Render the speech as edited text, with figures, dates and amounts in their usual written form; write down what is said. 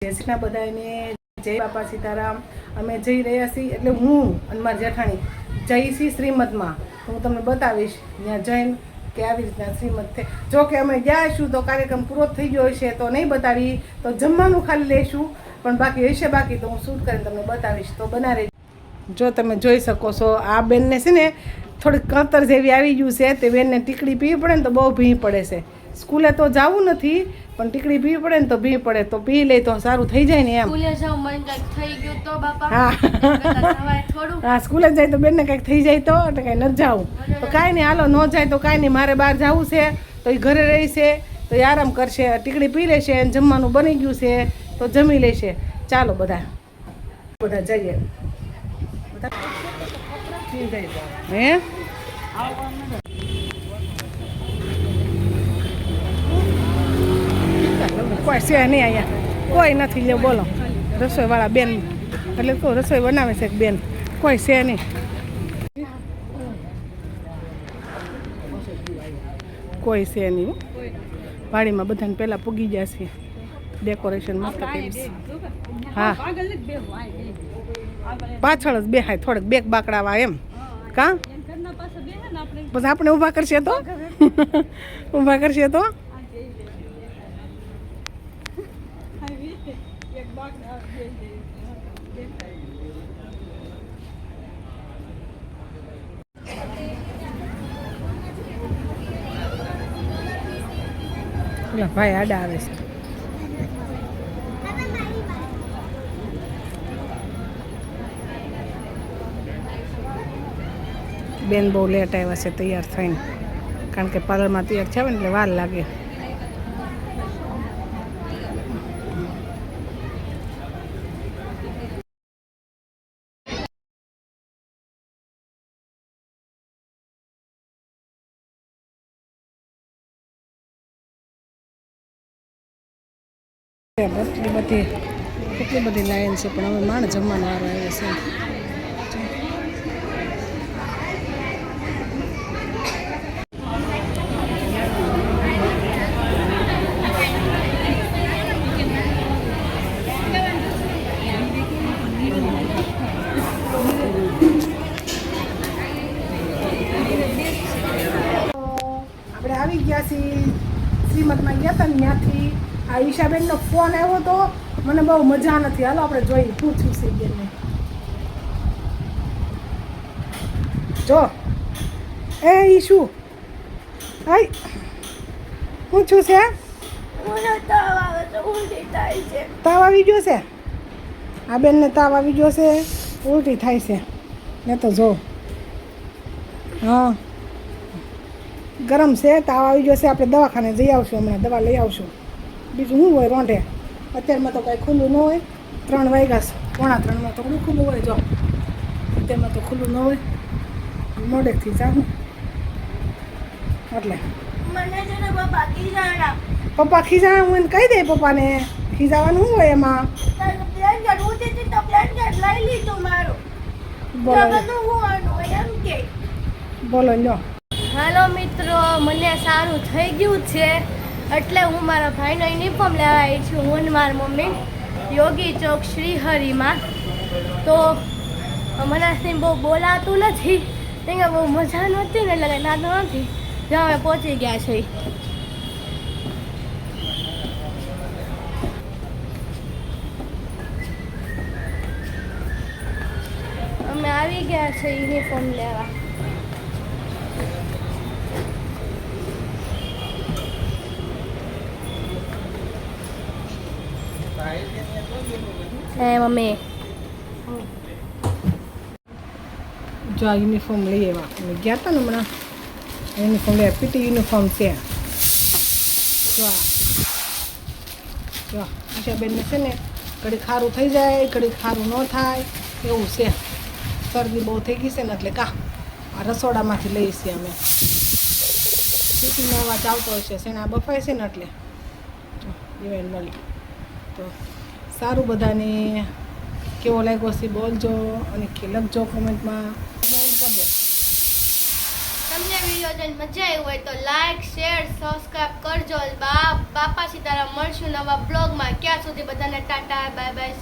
જેસના બધાને જય બાપા સીતારામ. અમે જઈ રહ્યા છીએ એટલે હું અને મારી જેઠાણી જઈ છીએ શ્રીમદમાં. હું તમને બતાવીશ ત્યાં જઈને કે આવી રીતના શ્રીમદ છે. જો કે અમે જઈશું તો કાર્યક્રમ પૂરો થઈ ગયો હશે તો નહીં બતાવી, તો જમવાનું ખાલી લઈશું, પણ બાકી હશે બાકી તો હું શૂટ કરીને તમને બતાવીશ, તો બનાવી. જો તમે જોઈ શકો છો આ બેનને છે ને થોડીક કતર જેવી આવી ગયું છે. તે બેનને ટીકડી પીવી પડે ને તો બહુ ભીં પડે છે. સ્કૂલે તો જવું નથી પણ ટીકડી પીવી પડે ને તો ભીં પડે, તો પી લે તો સારું થઈ જાય ને એમ. હા, સ્કૂલે જાય તો બેનને કંઈક થઈ જાય તો એટલે કંઈ નથી જવું તો કાંઈ નહીં, હાલો ન જાય તો કાંઈ નહીં. મારે બહાર જવું છે તો એ ઘરે રહેશે તો એ આરામ કરશે, ટીકડી પી લેશે અને જમવાનું બની ગયું છે તો જમી લેશે. ચાલો બધા જઈએ. હે કોઈ છે નહીં અહીંયા, કોઈ નથી. લે બોલો, રસોઈવાળા બેન એટલે તો રસોઈ બનાવે છે બેન, કોઈ છે નહીં. કોઈ છે નહીં. વાડીમાં બધાને પહેલાં પૂગી ગયા છે. ડેકોરેશન મસ્ત કર્યું છે. હા, પાછળ જ બેહાય, થોડેક બેક બાકડાવા એમ કા બસ આપણે ઊભા કરશે તો ઊભા કરશે તો ભાઈ આડા આવે છે. બેન બહુ લેટ આવ્યા છે તૈયાર થઈને, કારણ કે પાર્લરમાં તૈયાર થયા ને એટલે વાર લાગે. કેટલી બધી લાઈન છે, પણ હવે માણ જમવાનો વારો આવ્યો છે. આપણે આવી ગયા છીએ શ્રીમદમાં, ગયા હતા ને ત્યાંથી આ ઈશાબેનનો ફોન આવ્યો તો મને બહુ મજા નથી. હાલો આપણે જોઈએ પૂછ્યું છે બેનને. જો એ ઈશુ હાય પૂછ્યું છે, તાવ આવી ગયો છે. આ બેનને તાવ આવી ગયો છે, ઉલટી થાય છે ને તો જો. હા, ગરમ છે, તાવ આવી ગયો છે. આપણે દવાખાને જઈ આવશું, હમણાં દવા લઈ આવશું. બીજું શું હોય રોંઢે? અત્યારમાં તો કાંઈ ખુલ્લું ન હોય. 3 વાગ્યા, 2:45 તો ખુલ્લું હોય. જો અત્યારમાં તો ખુલ્લું ન હોય, મોડેકથી જાઉં એટલે પપ્પા ખીજાણા. હું એને કહી દે પપ્પાને, ખીજાવાનું શું હોય એમાં? બોલો લો. હાલો મિત્રો, મને સારું થઈ ગયું છે એટલે હું મારા ભાઈનો યુનિફોર્મ લેવા આવી છું. હું અને મારી મમ્મી યોગી ચોક શ્રીહરિમાં. તો મને બહુ બોલાતું નથી, ત્યાં બહુ મજા નહોતી ને એટલે કંઈ નાતો નથી. જ્યાં અમે પહોંચી ગયા છીએ. અમે આવી ગયા છે યુનિફોર્મ લેવા. મમ્મી જો આ યુનિફોર્મ લઈ આવ્યા. અમે ગયા હતા ને હમણાં યુનિફોર્મ લઈ, પીટી યુનિફોર્મ છે. જો ઈશાબેનને છે ને ઘડી ખારું થઈ જાય, ઘડી ખારું ન થાય એવું છે. શરદી બહુ થઈ ગઈ છે ને એટલે આ રસોડામાંથી લઈએ છીએ અમે. પીટીનો અવાજ આવતો હશે, શેના બફાય છે ને એટલે ઇવેન્ટ મળી. તો સારું, બધાને કેવો લાગ્યો છે બોલજો અને લખજો કોમેન્ટમાં. તમને વિડીયો જોઈને મજા આવી હોય તો લાઈક શેર સબસ્ક્રાઇબ કરજો. બાપા સીતારામ, મળશું નવા બ્લોગમાં. ક્યાં સુધી બધાને ટાટા બાય બાય.